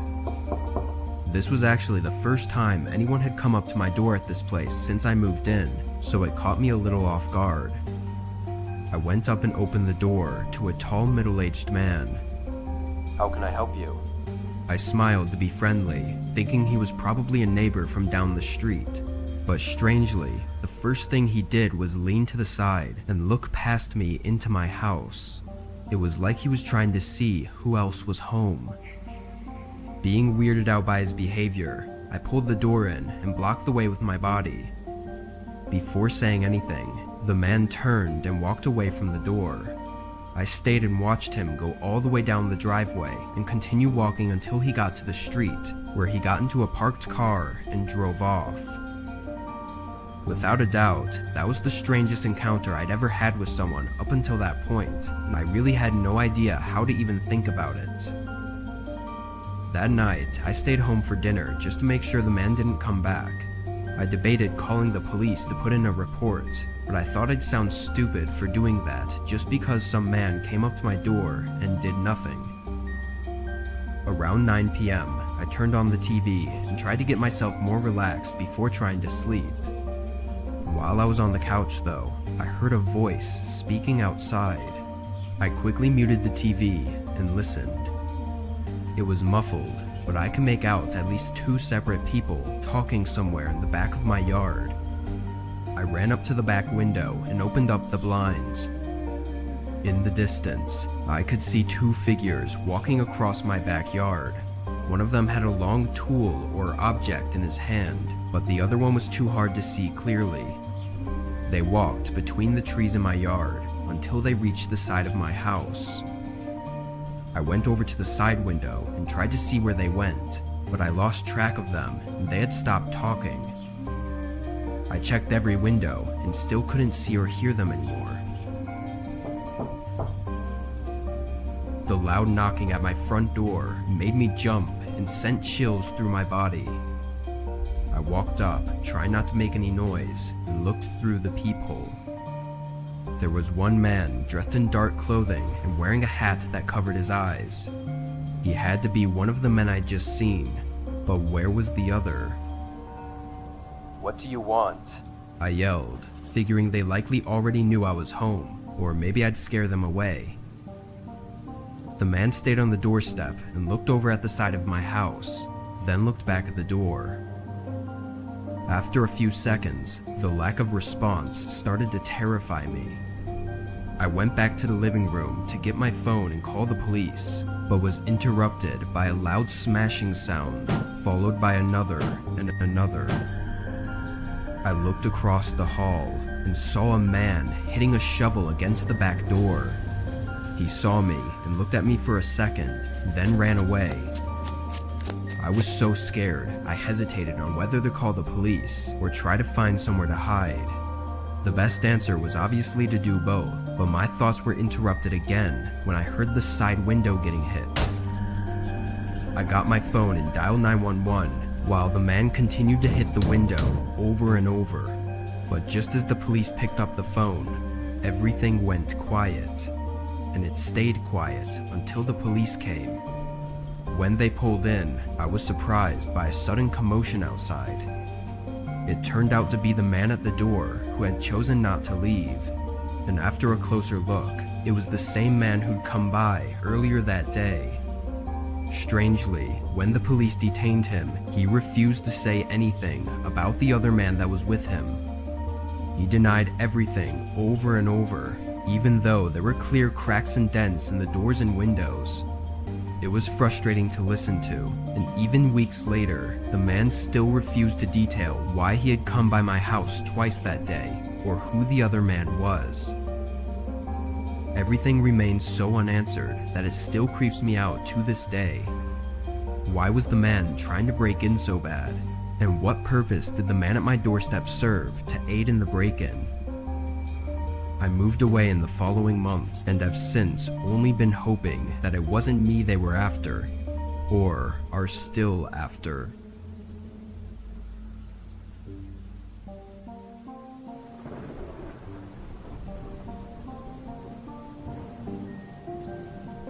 This was actually the first time anyone had come up to my door at this place since I moved in, so it caught me a little off guard. I went up and opened the door to a tall middle-aged man. How can I help you? I smiled to be friendly, thinking he was probably a neighbor from down the street. But strangely, the first thing he did was lean to the side and look past me into my house. It was like he was trying to see who else was home. Being weirded out by his behavior, I pulled the door in and blocked the way with my body. Before saying anything, the man turned and walked away from the door. I stayed and watched him go all the way down the driveway and continue walking until he got to the street, where he got into a parked car and drove off. Without a doubt, that was the strangest encounter I'd ever had with someone up until that point, and I really had no idea how to even think about it. That night, I stayed home for dinner just to make sure the man didn't come back. I debated calling the police to put in a report, but I thought I'd sound stupid for doing that just because some man came up to my door and did nothing. Around 9 p.m., I turned on the TV and tried to get myself more relaxed before trying to sleep. While I was on the couch though, I heard a voice speaking outside. I quickly muted the TV and listened. It was muffled, but I could make out at least 2 separate people talking somewhere in the back of my yard. I ran up to the back window and opened up the blinds. In the distance, I could see 2 figures walking across my backyard. One of them had a long tool or object in his hand, but the other one was too hard to see clearly. They walked between the trees in my yard until they reached the side of my house. I went over to the side window and tried to see where they went, but I lost track of them and they had stopped talking. I checked every window and still couldn't see or hear them anymore. The loud knocking at my front door made me jump and sent chills through my body. I walked up, trying not to make any noise, and looked through the peephole. There was one man dressed in dark clothing and wearing a hat that covered his eyes. He had to be one of the men I'd just seen, but where was the other? What do you want? I yelled, figuring they likely already knew I was home, or maybe I'd scare them away. The man stayed on the doorstep and looked over at the side of my house, then looked back at the door. After a few seconds, the lack of response started to terrify me. I went back to the living room to get my phone and call the police, but was interrupted by a loud smashing sound, followed by another and another. I looked across the hall and saw a man hitting a shovel against the back door. He saw me and looked at me for a second, then ran away. I was so scared, I hesitated on whether to call the police or try to find somewhere to hide. The best answer was obviously to do both, but my thoughts were interrupted again when I heard the side window getting hit. I got my phone and dialed 911 while the man continued to hit the window over and over. But just as the police picked up the phone, everything went quiet. And it stayed quiet until the police came. When they pulled in, I was surprised by a sudden commotion outside. It turned out to be the man at the door who had chosen not to leave, and after a closer look, it was the same man who'd come by earlier that day. Strangely, when the police detained him, he refused to say anything about the other man that was with him. He denied everything over and over, even though there were clear cracks and dents in the doors and windows. It was frustrating to listen to, and even weeks later, the man still refused to detail why he had come by my house twice that day, or who the other man was. Everything remains so unanswered that it still creeps me out to this day. Why was the man trying to break in so bad? And what purpose did the man at my doorstep serve to aid in the break-in? I moved away in the following months and have since only been hoping that it wasn't me they were after, or are still after.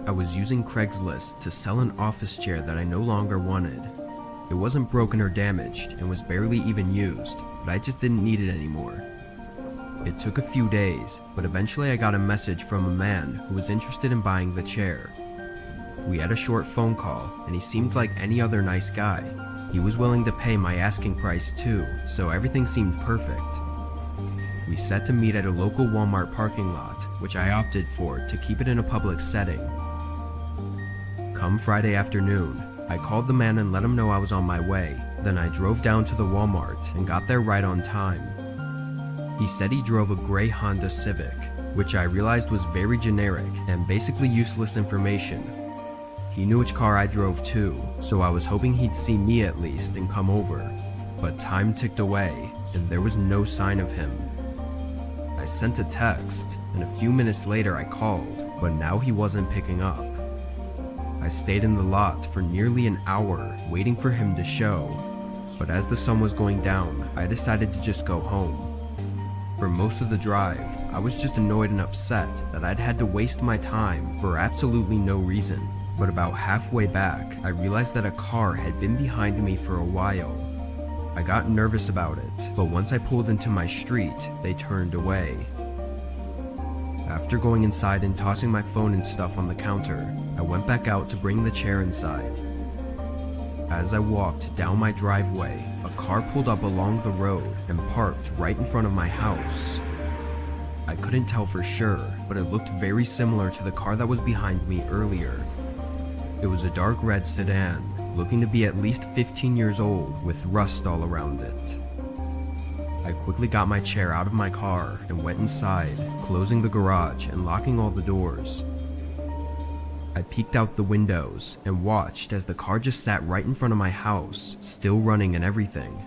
I was using Craigslist to sell an office chair that I no longer wanted. It wasn't broken or damaged and was barely even used, but I just didn't need it anymore. It took a few days, but eventually I got a message from a man who was interested in buying the chair. We had a short phone call, and he seemed like any other nice guy. He was willing to pay my asking price too, so everything seemed perfect. We set to meet at a local Walmart parking lot, which I opted for to keep it in a public setting. Come Friday afternoon, I called the man and let him know I was on my way. Then I drove down to the Walmart and got there right on time. He said he drove a gray Honda Civic, which I realized was very generic and basically useless information. He knew which car I drove too, so I was hoping he'd see me at least and come over. But time ticked away, and there was no sign of him. I sent a text, and a few minutes later I called, but now he wasn't picking up. I stayed in the lot for nearly an hour waiting for him to show, but as the sun was going down, I decided to just go home. For most of the drive, I was just annoyed and upset that I'd had to waste my time for absolutely no reason. But about halfway back, I realized that a car had been behind me for a while. I got nervous about it, but once I pulled into my street, they turned away. After going inside and tossing my phone and stuff on the counter, I went back out to bring the chair inside. As I walked down my driveway, a car pulled up along the road and parked right in front of my house. I couldn't tell for sure, but it looked very similar to the car that was behind me earlier. It was a dark red sedan, looking to be at least 15 years old with rust all around it. I quickly got my chair out of my car and went inside, closing the garage and locking all the doors. I peeked out the windows and watched as the car just sat right in front of my house, still running and everything.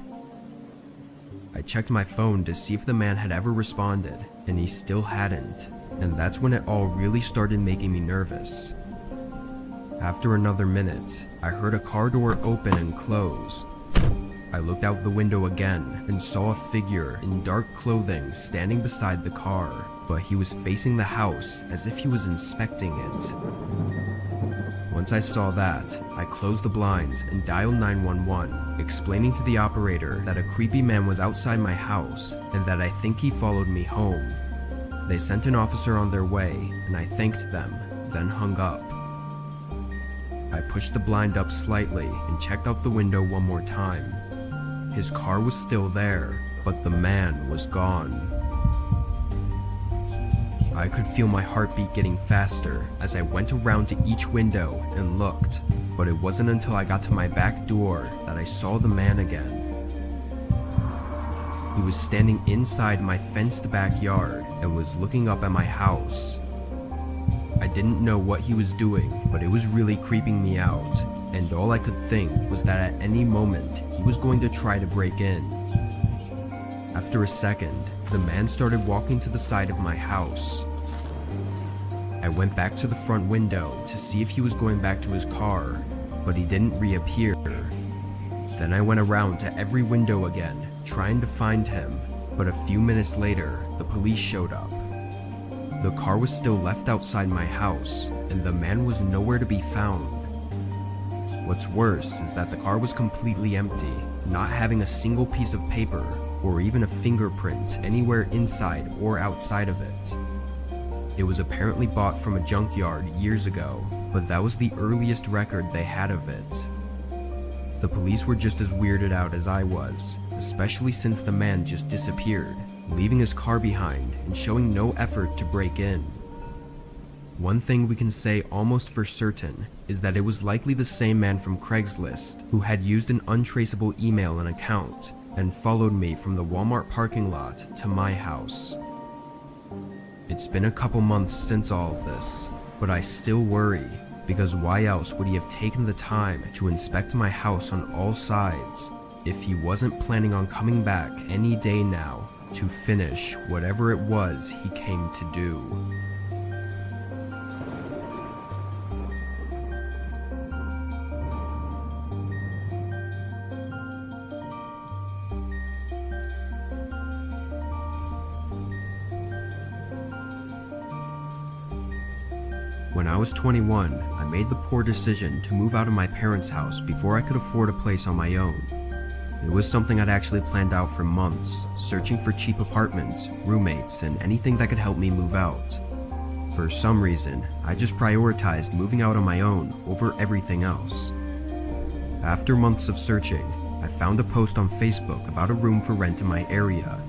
I checked my phone to see if the man had ever responded, and he still hadn't, and that's when it all really started making me nervous. After another minute, I heard a car door open and close. I looked out the window again and saw a figure in dark clothing standing beside the car, but he was facing the house as if he was inspecting it. Once I saw that, I closed the blinds and dialed 911, explaining to the operator that a creepy man was outside my house and that I think he followed me home. They sent an officer on their way, and I thanked them, then hung up. I pushed the blind up slightly and checked out the window one more time. His car was still there, but the man was gone. I could feel my heartbeat getting faster as I went around to each window and looked, but it wasn't until I got to my back door that I saw the man again. He was standing inside my fenced backyard and was looking up at my house. I didn't know what he was doing, but it was really creeping me out, and all I could think was that at any moment he was going to try to break in. After a second, the man started walking to the side of my house. I went back to the front window to see if he was going back to his car, but he didn't reappear. Then I went around to every window again, trying to find him, but a few minutes later, the police showed up. The car was still left outside my house, and the man was nowhere to be found. What's worse is that the car was completely empty, not having a single piece of paper or even a fingerprint anywhere inside or outside of it. It was apparently bought from a junkyard years ago, but that was the earliest record they had of it. The police were just as weirded out as I was, especially since the man just disappeared, leaving his car behind and showing no effort to break in. One thing we can say almost for certain is that it was likely the same man from Craigslist who had used an untraceable email and account and followed me from the Walmart parking lot to my house. It's been a couple months since all of this, but I still worry, because why else would he have taken the time to inspect my house on all sides if he wasn't planning on coming back any day now to finish whatever it was he came to do? When I was 21, I made the poor decision to move out of my parents' house before I could afford a place on my own. It was something I'd actually planned out for months, searching for cheap apartments, roommates, and anything that could help me move out. For some reason, I just prioritized moving out on my own over everything else. After months of searching, I found a post on Facebook about a room for rent in my area.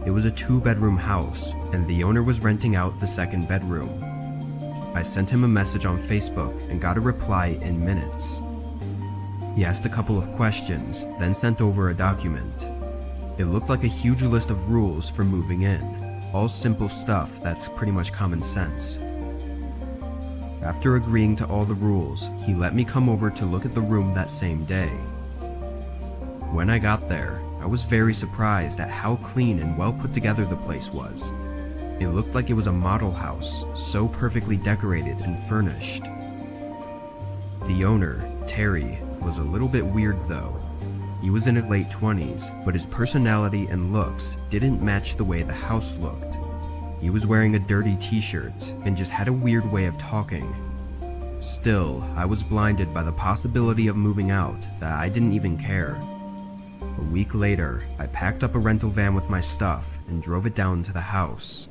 It was a 2-bedroom house, and the owner was renting out the 2nd bedroom. I sent him a message on Facebook and got a reply in minutes. He asked a couple of questions, then sent over a document. It looked like a huge list of rules for moving in, all simple stuff that's pretty much common sense. After agreeing to all the rules, he let me come over to look at the room that same day. When I got there, I was very surprised at how clean and well put together the place was. It looked like it was a model house, so perfectly decorated and furnished. The owner, Terry, was a little bit weird though. He was in his late 20s, but his personality and looks didn't match the way the house looked. He was wearing a dirty t-shirt and just had a weird way of talking. Still, I was blinded by the possibility of moving out that I didn't even care. A week later, I packed up a rental van with my stuff and drove it down to the house.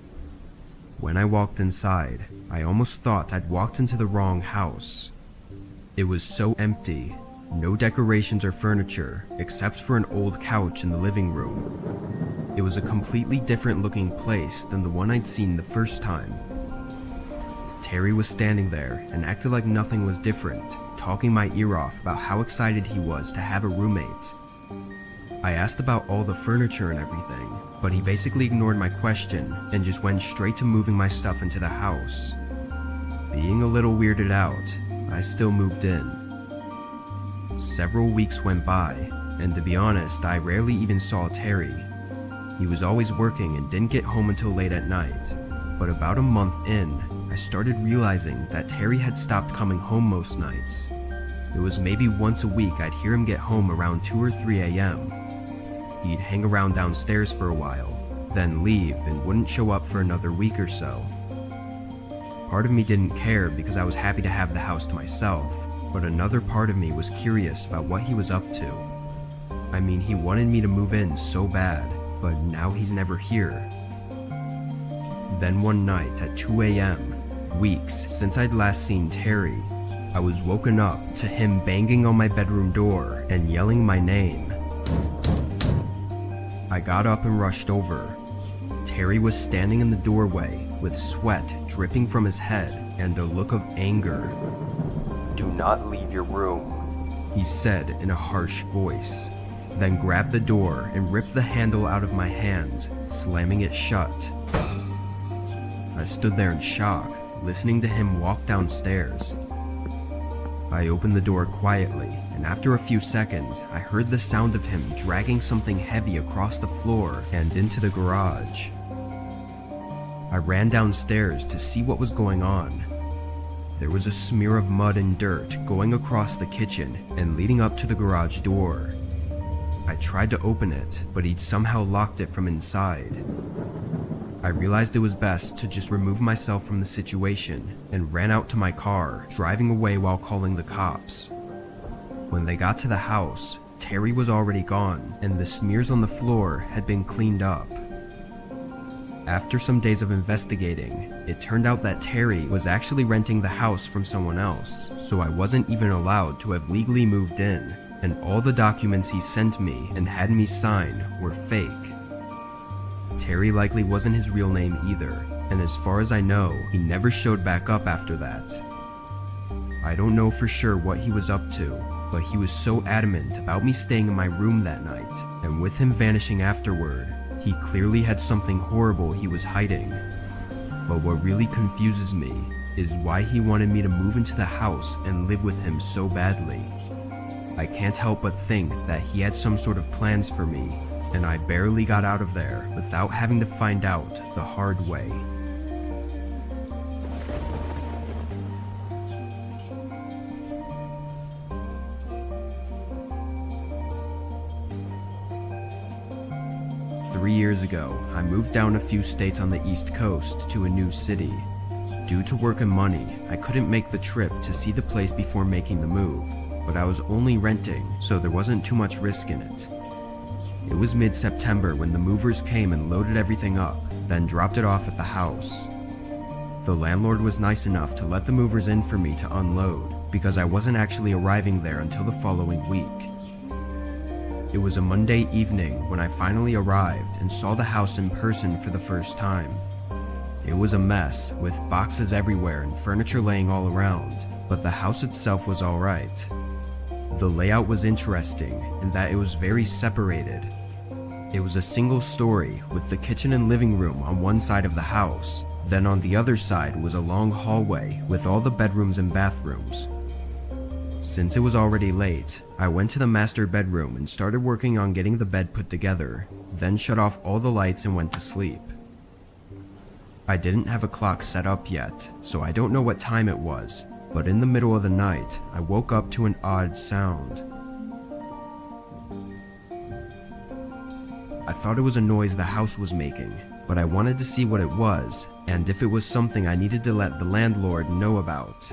When I walked inside, I almost thought I'd walked into the wrong house. It was so empty, no decorations or furniture except for an old couch in the living room. It was a completely different looking place than the one I'd seen the first time. Terry was standing there and acted like nothing was different, talking my ear off about how excited he was to have a roommate. I asked about all the furniture and everything, but he basically ignored my question and just went straight to moving my stuff into the house. Being a little weirded out, I still moved in. Several weeks went by, and to be honest, I rarely even saw Terry. He was always working and didn't get home until late at night, but about a month in, I started realizing that Terry had stopped coming home most nights. It was maybe once a week I'd hear him get home around 2 or 3 a.m. He'd hang around downstairs for a while, then leave and wouldn't show up for another week or so. Part of me didn't care because I was happy to have the house to myself, but another part of me was curious about what he was up to. I mean, he wanted me to move in so bad, but now he's never here. Then one night at 2 a.m., weeks since I'd last seen Terry, I was woken up to him banging on my bedroom door and yelling my name. I got up and rushed over. Terry was standing in the doorway with sweat dripping from his head and a look of anger. "Do not leave your room," he said in a harsh voice, then grabbed the door and ripped the handle out of my hand, slamming it shut. I stood there in shock, listening to him walk downstairs. I opened the door quietly, and after a few seconds, I heard the sound of him dragging something heavy across the floor and into the garage. I ran downstairs to see what was going on. There was a smear of mud and dirt going across the kitchen and leading up to the garage door. I tried to open it, but he'd somehow locked it from inside. I realized it was best to just remove myself from the situation and ran out to my car, driving away while calling the cops. When they got to the house, Terry was already gone and the smears on the floor had been cleaned up. After some days of investigating, it turned out that Terry was actually renting the house from someone else, so I wasn't even allowed to have legally moved in, and all the documents he sent me and had me sign were fake. Terry likely wasn't his real name either, and as far as I know, he never showed back up after that. I don't know for sure what he was up to, but he was so adamant about me staying in my room that night, and with him vanishing afterward, he clearly had something horrible he was hiding. But what really confuses me is why he wanted me to move into the house and live with him so badly. I can't help but think that he had some sort of plans for me, and I barely got out of there without having to find out the hard way. Three years ago, I moved down a few states on the East Coast to a new city. Due to work and money, I couldn't make the trip to see the place before making the move, but I was only renting, so there wasn't too much risk in it. It was mid-September when the movers came and loaded everything up, then dropped it off at the house. The landlord was nice enough to let the movers in for me to unload, because I wasn't actually arriving there until the following week. It was a Monday evening when I finally arrived and saw the house in person for the first time. It was a mess, with boxes everywhere and furniture laying all around, but the house itself was alright. The layout was interesting in that it was very separated. It was a single story with the kitchen and living room on one side of the house, then on the other side was a long hallway with all the bedrooms and bathrooms. Since it was already late, I went to the master bedroom and started working on getting the bed put together, then shut off all the lights and went to sleep. I didn't have a clock set up yet, so I don't know what time it was, but in the middle of the night, I woke up to an odd sound. I thought it was a noise the house was making, but I wanted to see what it was, and if it was something I needed to let the landlord know about.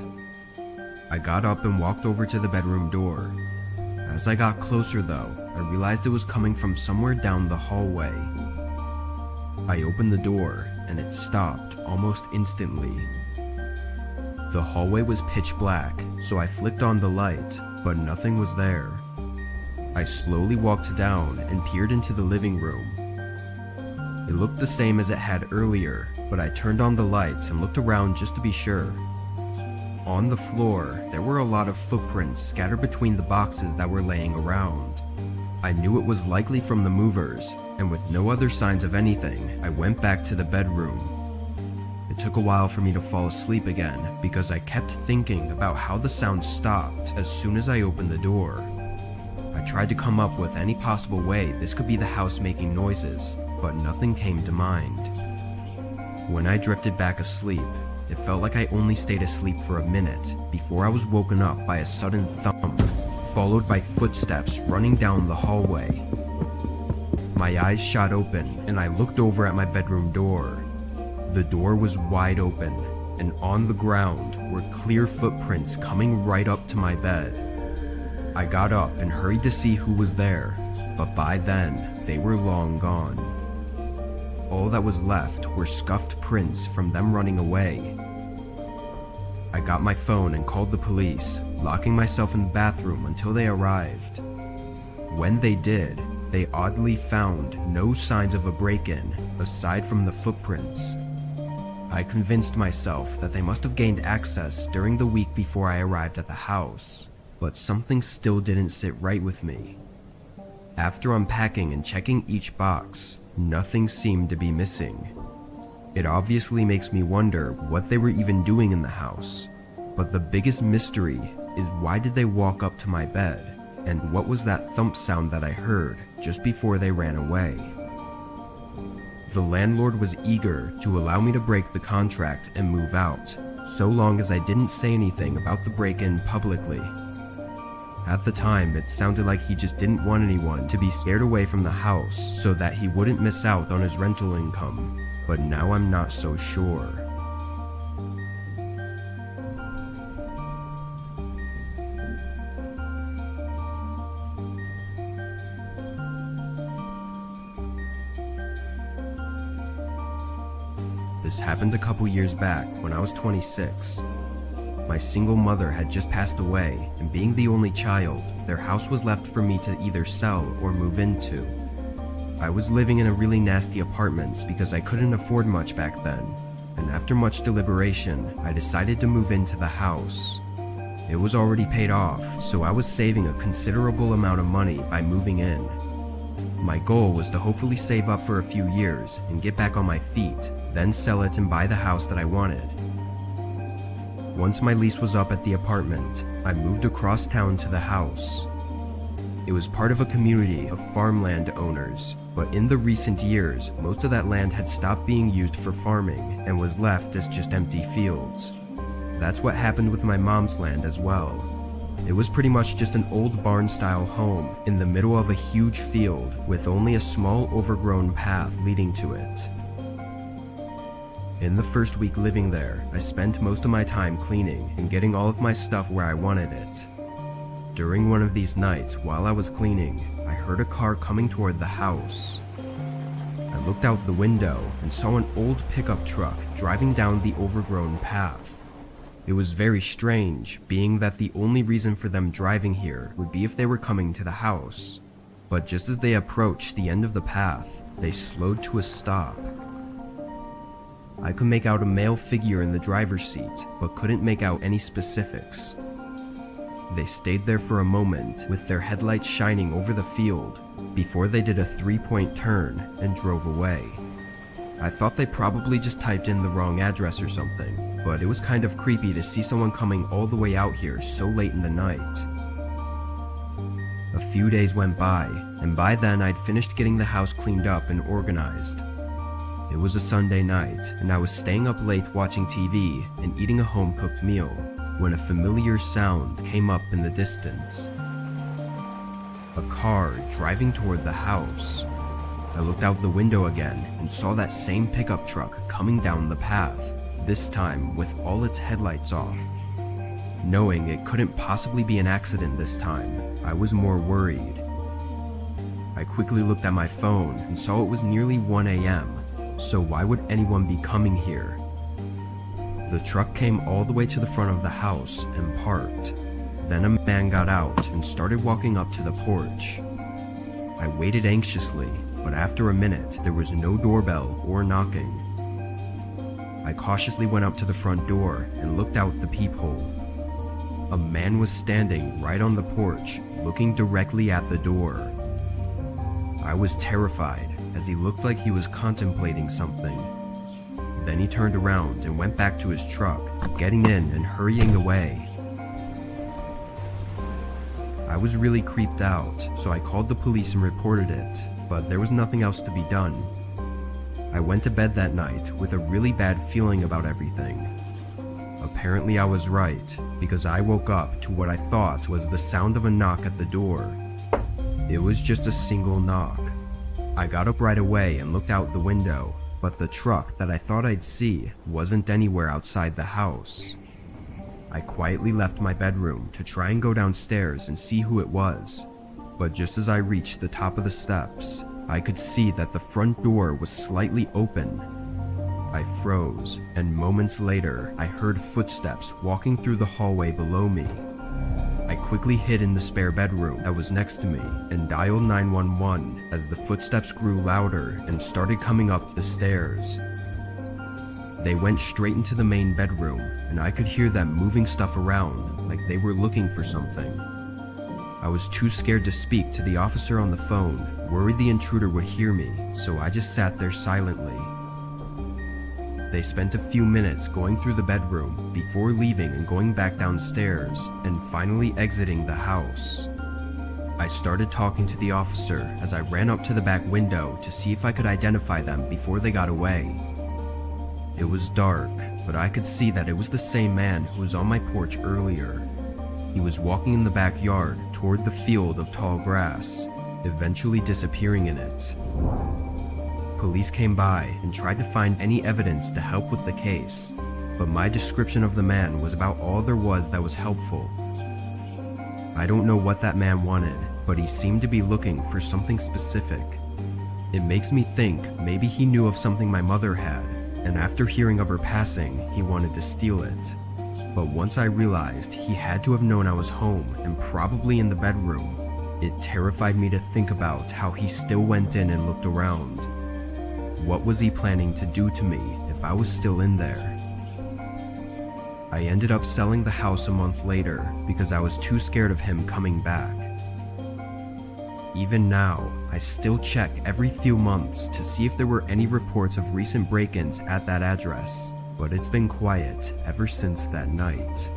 I got up and walked over to the bedroom door. As I got closer though, I realized it was coming from somewhere down the hallway. I opened the door, and it stopped almost instantly. The hallway was pitch black, so I flicked on the light, but nothing was there. I slowly walked down and peered into the living room. It looked the same as it had earlier, but I turned on the lights and looked around just to be sure. On the floor, there were a lot of footprints scattered between the boxes that were laying around. I knew it was likely from the movers, and with no other signs of anything, I went back to the bedroom. It took a while for me to fall asleep again because I kept thinking about how the sound stopped as soon as I opened the door. I tried to come up with any possible way this could be the house making noises, but nothing came to mind. When I drifted back asleep, it felt like I only stayed asleep for a minute before I was woken up by a sudden thump, followed by footsteps running down the hallway. My eyes shot open and I looked over at my bedroom door. The door was wide open, and on the ground were clear footprints coming right up to my bed. I got up and hurried to see who was there, but by then, they were long gone. All that was left were scuffed prints from them running away. I got my phone and called the police, locking myself in the bathroom until they arrived. When they did, they oddly found no signs of a break-in aside from the footprints. I convinced myself that they must have gained access during the week before I arrived at the house, but something still didn't sit right with me. After unpacking and checking each box, nothing seemed to be missing. It obviously makes me wonder what they were even doing in the house, but the biggest mystery is why did they walk up to my bed, and what was that thump sound that I heard just before they ran away? The landlord was eager to allow me to break the contract and move out, so long as I didn't say anything about the break-in publicly. At the time, it sounded like he just didn't want anyone to be scared away from the house so that he wouldn't miss out on his rental income, but now I'm not so sure. This happened a couple years back when I was 26. My single mother had just passed away, and being the only child, their house was left for me to either sell or move into. I was living in a really nasty apartment because I couldn't afford much back then, and after much deliberation, I decided to move into the house. It was already paid off, so I was saving a considerable amount of money by moving in. My goal was to hopefully save up for a few years and get back on my feet, then sell it and buy the house that I wanted. Once my lease was up at the apartment, I moved across town to the house. It was part of a community of farmland owners, but in the recent years, most of that land had stopped being used for farming and was left as just empty fields. That's what happened with my mom's land as well. It was pretty much just an old barn-style home in the middle of a huge field with only a small overgrown path leading to it. In the first week living there, I spent most of my time cleaning and getting all of my stuff where I wanted it. During one of these nights, while I was cleaning, I heard a car coming toward the house. I looked out the window and saw an old pickup truck driving down the overgrown path. It was very strange, being that the only reason for them driving here would be if they were coming to the house. But just as they approached the end of the path, they slowed to a stop. I could make out a male figure in the driver's seat, but couldn't make out any specifics. They stayed there for a moment, with their headlights shining over the field, before they did a 3-point turn and drove away. I thought they probably just typed in the wrong address or something, but it was kind of creepy to see someone coming all the way out here so late in the night. A few days went by, and by then I'd finished getting the house cleaned up and organized. It was a Sunday night, and I was staying up late watching TV and eating a home-cooked meal when a familiar sound came up in the distance. A car driving toward the house. I looked out the window again and saw that same pickup truck coming down the path, this time with all its headlights off. Knowing it couldn't possibly be an accident this time, I was more worried. I quickly looked at my phone and saw it was nearly 1 a.m., so why would anyone be coming here? The truck came all the way to the front of the house and parked. Then a man got out and started walking up to the porch. I waited anxiously, but after a minute, there was no doorbell or knocking. I cautiously went up to the front door and looked out the peephole. A man was standing right on the porch, looking directly at the door. I was terrified, as he looked like he was contemplating something. Then he turned around and went back to his truck, getting in and hurrying away. I was really creeped out, so I called the police and reported it, but there was nothing else to be done. I went to bed that night with a really bad feeling about everything. Apparently I was right, because I woke up to what I thought was the sound of a knock at the door. It was just a single knock. I got up right away and looked out the window, but the truck that I thought I'd see wasn't anywhere outside the house. I quietly left my bedroom to try and go downstairs and see who it was, but just as I reached the top of the steps, I could see that the front door was slightly open. I froze, and moments later, I heard footsteps walking through the hallway below me. I quickly hid in the spare bedroom that was next to me and dialed 911 as the footsteps grew louder and started coming up the stairs. They went straight into the main bedroom, and I could hear them moving stuff around like they were looking for something. I was too scared to speak to the officer on the phone, worried the intruder would hear me, so I just sat there silently. They spent a few minutes going through the bedroom before leaving and going back downstairs and finally exiting the house. I started talking to the officer as I ran up to the back window to see if I could identify them before they got away. It was dark, but I could see that it was the same man who was on my porch earlier. He was walking in the backyard toward the field of tall grass, eventually disappearing in it. Police came by and tried to find any evidence to help with the case, but my description of the man was about all there was that was helpful. I don't know what that man wanted, but he seemed to be looking for something specific. It makes me think maybe he knew of something my mother had, and after hearing of her passing, he wanted to steal it. But once I realized he had to have known I was home and probably in the bedroom, it terrified me to think about how he still went in and looked around. What was he planning to do to me if I was still in there? I ended up selling the house a month later because I was too scared of him coming back. Even now, I still check every few months to see if there were any reports of recent break-ins at that address, but it's been quiet ever since that night.